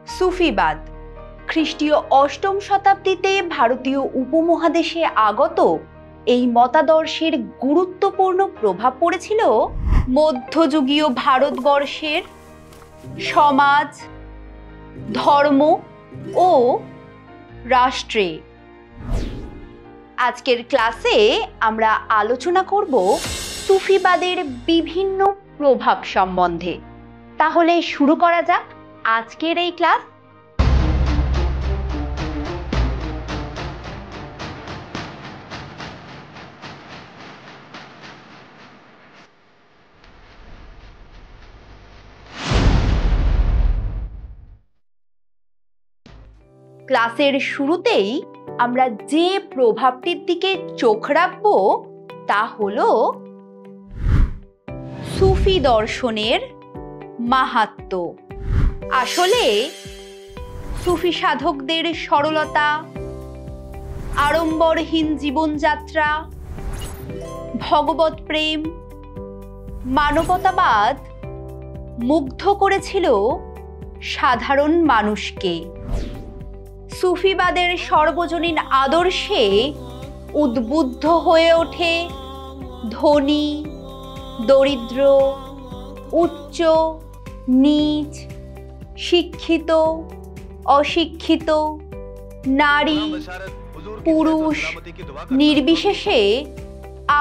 সুফিবাদ খ্রিস্টীয় অষ্টম শতাব্দীতে ভারতীয় উপমহাদেশে আগত এই মতাদর্শের গুরুত্বপূর্ণ প্রভাব পড়েছিল মধ্যযুগীয় ভারতবর্ষের সমাজ, ধর্ম ও রাষ্ট্রে। আজকের ক্লাসে আমরা আলোচনা করব সুফিবাদের বিভিন্ন প্রভাব সম্বন্ধে। তাহলে শুরু করা যাক আজকের এই ক্লাস। ক্লাসের শুরুতেই আমরা যে প্রভাবটির দিকে চোখ রাখব তা হলো সুফি দর্শনের মাহাত্ম্য। আসলে সুফি সাধকদের সরলতা, আড়ম্বরহীন জীবনযাত্রা, ভগবত প্রেম, মানবতাবাদ মুগ্ধ করেছিল সাধারণ মানুষকে। সুফিবাদের সর্বজনীন আদর্শে উদ্বুদ্ধ হয়ে ওঠে ধনী, দরিদ্র, উচ্চ, নীচ, শিক্ষিত, অশিক্ষিত, নারী, পুরুষ নির্বিশেষে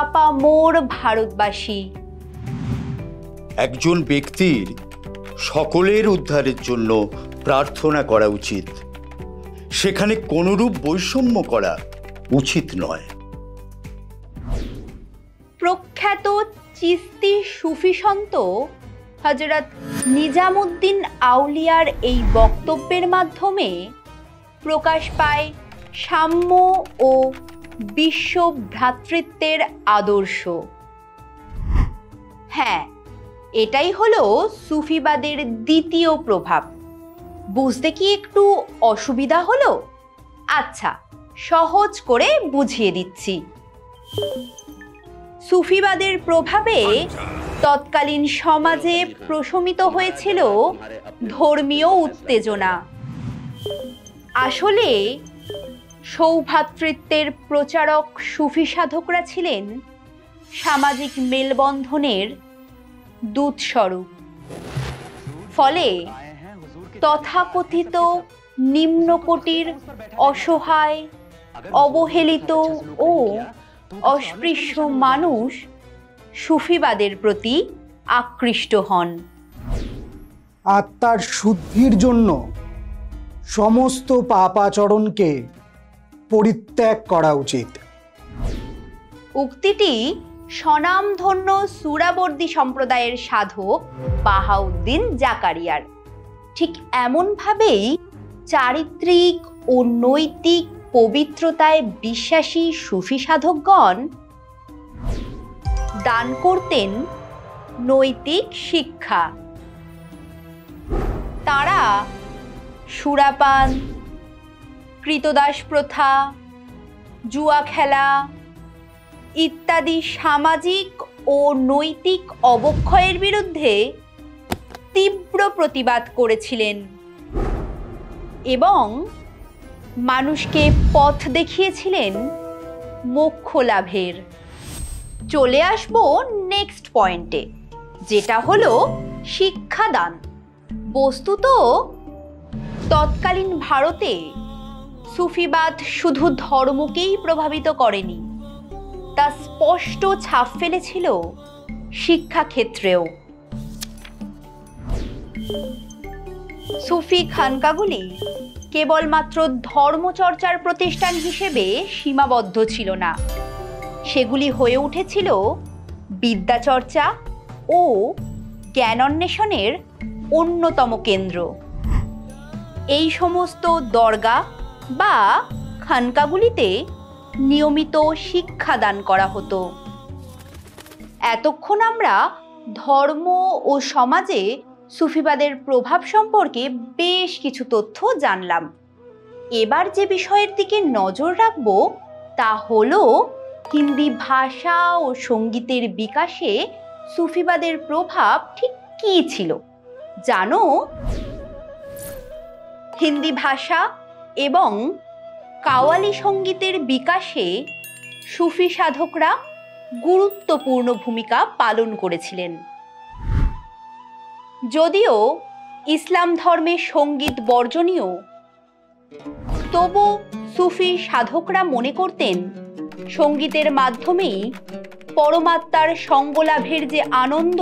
আপামোর ভারতবাসী। একজন ব্যক্তির সকলের উদ্ধারের জন্য প্রার্থনা করা উচিত, সেখানে কোনরূপ বৈষম্য করা উচিত নয়। প্রখ্যাত চিস্তি সুফি সন্ত হযরত নিজামুদ্দিন আউলিয়ার এই বক্তব্যের মাধ্যমে প্রকাশ পায় সাম্য ও বিশ্ব ভ্রাতৃত্বের আদর্শ। হ্যাঁ, এটাই হলো সুফিবাদের দ্বিতীয় প্রভাব। বুঝতে কি একটু অসুবিধা হলো? আচ্ছা, সহজ করে বুঝিয়ে দিচ্ছি। সুফিবাদের প্রভাবে তৎকালীন সমাজে প্রশমিত হয়েছিল ধর্মীয় উত্তেজনা। আসলে সৌভ্রাতৃত্বের প্রচারক সুফি সাধকরা ছিলেন সামাজিক মেলবন্ধনের দূতস্বরূপ। ফলে তথাকথিত নিম্নকোটির অসহায়, অবহেলিত ও অস্পৃশ্য মানুষ সুফিবাদের প্রতি আকৃষ্ট হন। আত্মার শুদ্ধির জন্য সমস্ত পাপাচরণকে পরিত্যাগ করা উচিত। উক্তিটি স্বনামধন্য সুরাবর্দী সম্প্রদায়ের সাধক বাহাউদ্দিন জাকারিয়ার। ঠিক এমনভাবেই চারিত্রিক ও নৈতিক পবিত্রতায় বিশ্বাসী সুফি সাধকগণ দান করতেন নৈতিক শিক্ষা। তারা সুরাপান, কৃতদাস প্রথা, জুয়া খেলা ইত্যাদি সামাজিক ও নৈতিক অবক্ষয়ের বিরুদ্ধে তীব্র প্রতিবাদ করেছিলেন এবং মানুষকে পথ দেখিয়েছিলেন মোক্ষ লাভের। চলে আসব নেক্সট পয়েন্টে, যেটা হলো শিক্ষাদান। বস্তুত তৎকালীন ভারতে সুফিবাদ শুধু ধর্মকেই প্রভাবিত করেনি, তা স্পষ্ট ছাপ ফেলেছিল শিক্ষাক্ষেত্রেও। সুফি খানকাগুলি কেবলমাত্র ধর্মচর্চার প্রতিষ্ঠান হিসেবে সীমাবদ্ধ ছিল না, সেগুলি হয়ে উঠেছিল বিদ্যাচর্চা ও জ্ঞানান্বেষণের অন্যতম কেন্দ্র। এই সমস্ত দরগা বা খানকাগুলিতে নিয়মিত শিক্ষাদান করা হতো। এতক্ষণ আমরা ধর্ম ও সমাজে সুফিবাদের প্রভাব সম্পর্কে বেশ কিছু তথ্য জানলাম। এবার যে বিষয়ের দিকে নজর রাখব তা হলো হিন্দি ভাষা ও সঙ্গীতের বিকাশে সুফিবাদের প্রভাব ঠিক কী ছিল। জানো, হিন্দি ভাষা এবং কাওয়ালি সঙ্গীতের বিকাশে সুফি সাধকরা গুরুত্বপূর্ণ ভূমিকা পালন করেছিলেন। যদিও ইসলাম ধর্মে সঙ্গীত বর্জনীয়, তবু সুফি সাধকরা মনে করতেন সঙ্গীতের মাধ্যমেই পরমাত্মার সঙ্গলাভের যে আনন্দ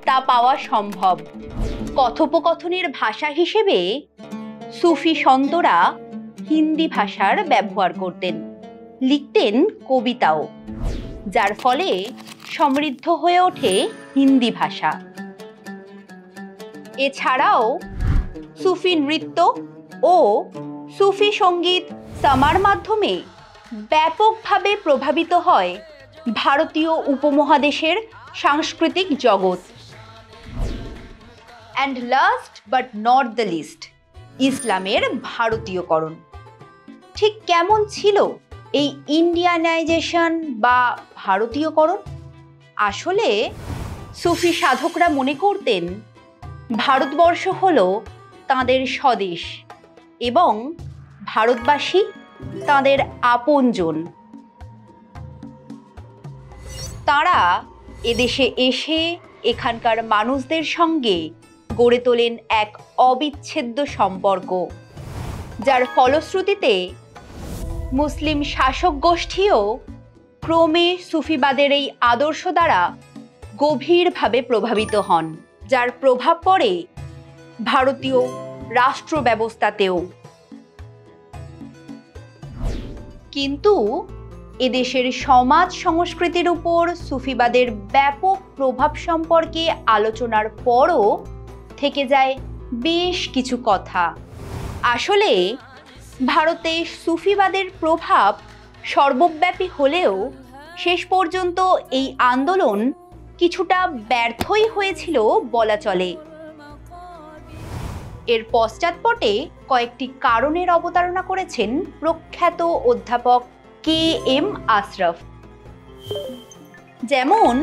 তা পাওয়া সম্ভব। কথোপকথনের ভাষা হিসেবে সুফি সন্তরা হিন্দি ভাষার ব্যবহার করতেন, লিখতেন কবিতাও, যার ফলে সমৃদ্ধ হয়ে ওঠে হিন্দি ভাষা। এছাড়াও সুফি নৃত্য ও সুফি সঙ্গীত সামার মাধ্যমে ব্যাপকভাবে প্রভাবিত হয় ভারতীয় উপমহাদেশের সাংস্কৃতিক জগৎ। And last but not the least, ইসলামের ভারতীয়করণ। ঠিক কেমন ছিল এই ইন্ডিয়ানাইজেশন বা ভারতীয়করণ? আসলে সুফি সাধকরা মনে করতেন ভারতবর্ষ হলো তাঁদের স্বদেশ এবং ভারতবাসী তাঁদের আপনজন। তাঁরা এদেশে এসে এখানকার মানুষদের সঙ্গে গড়ে তোলেন এক অবিচ্ছেদ্য সম্পর্ক, যার ফলশ্রুতিতে মুসলিম শাসক গোষ্ঠীও ক্রমে সুফিবাদের এই আদর্শ দ্বারা গভীরভাবে প্রভাবিত হন, যার প্রভাব পড়ে ভারতীয় রাষ্ট্র ব্যবস্থাতেও। কিন্তু এদেশের সমাজ সংস্কৃতির উপর সুফিবাদের ব্যাপক প্রভাব সম্পর্কে আলোচনার পরও থেকে যায় বেশ কিছু কথা। আসলে ভারতে সুফিবাদের প্রভাব সর্বব্যাপী হলেও শেষ পর্যন্ত এই আন্দোলন কিছুটা ব্যর্থই হয়েছিল বলা চলে। এর পশ্চাৎপটে কয়েকটি কারণের অবতারণা করেছেন প্রখ্যাত অধ্যাপক কে.এম. আশরাফ। যেমন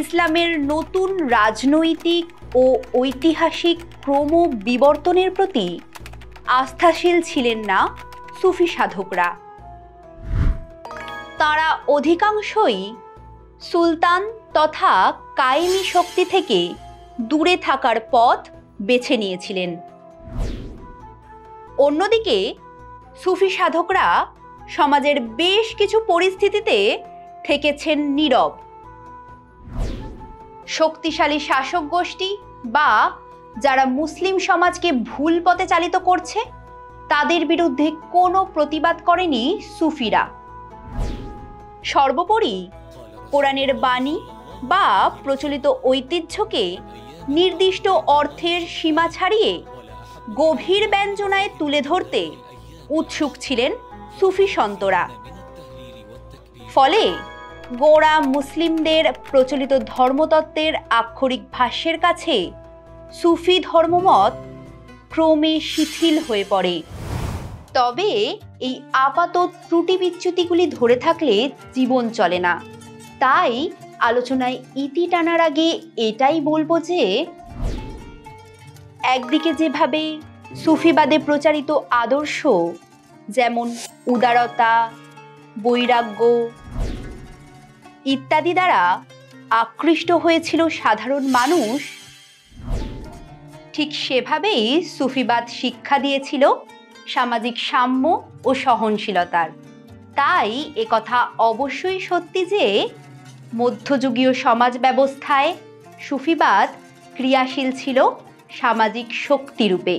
ইসলামের নতুন রাজনৈতিক ও ঐতিহাসিক ক্রমবিবর্তনের প্রতি আস্থাশীল ছিলেন না সুফি সাধকরা। তারা অধিকাংশই সুলতান তথা কায়েমি শক্তি থেকে দূরে থাকার পথ বেছে নিয়েছিলেন। অন্যদিকে সুফি সাধকরা সমাজের বেশ কিছু পরিস্থিতিতে থেকেছেন নীরব। শক্তিশালী শাসক গোষ্ঠী বা যারা মুসলিম সমাজকে ভুল পথে চালিত করছে তাদের বিরুদ্ধে কোনো প্রতিবাদ করেনি সুফিরা। সর্বোপরি কোরআনের বাণী বা প্রচলিত ঐতিহ্যকে নির্দিষ্ট অর্থের সীমা ছাড়িয়ে গভীর ব্যঞ্জনায় তুলে ধরতে উৎসুক ছিলেন সুফি সন্তরা। ফলে গোঁড়া মুসলিমদের প্রচলিত ধর্মতত্ত্বের আক্ষরিক ভাষ্যের কাছে সুফি ধর্মমত ক্রমে শিথিল হয়ে পড়ে। তবে এই আপাত ত্রুটি বিচ্যুতিগুলি ধরে থাকলে জীবন চলে না। তাই আলোচনায় ইতি টানার আগে এটাই বলবো যে একদিকে যেভাবে সুফিবাদে প্রচারিত আদর্শ যেমন উদারতা, বৈরাগ্য ইত্যাদি দ্বারা আকৃষ্ট হয়েছিল সাধারণ মানুষ, ঠিক সেভাবেই সুফিবাদ শিক্ষা দিয়েছিল সামাজিক সাম্য ও সহনশীলতার। তাই একথা অবশ্যই সত্যি যে মধ্যযুগীয় সমাজ ব্যবস্থায় সুফিবাদ ক্রিয়াশীল ছিল সামাজিক শক্তিরূপে।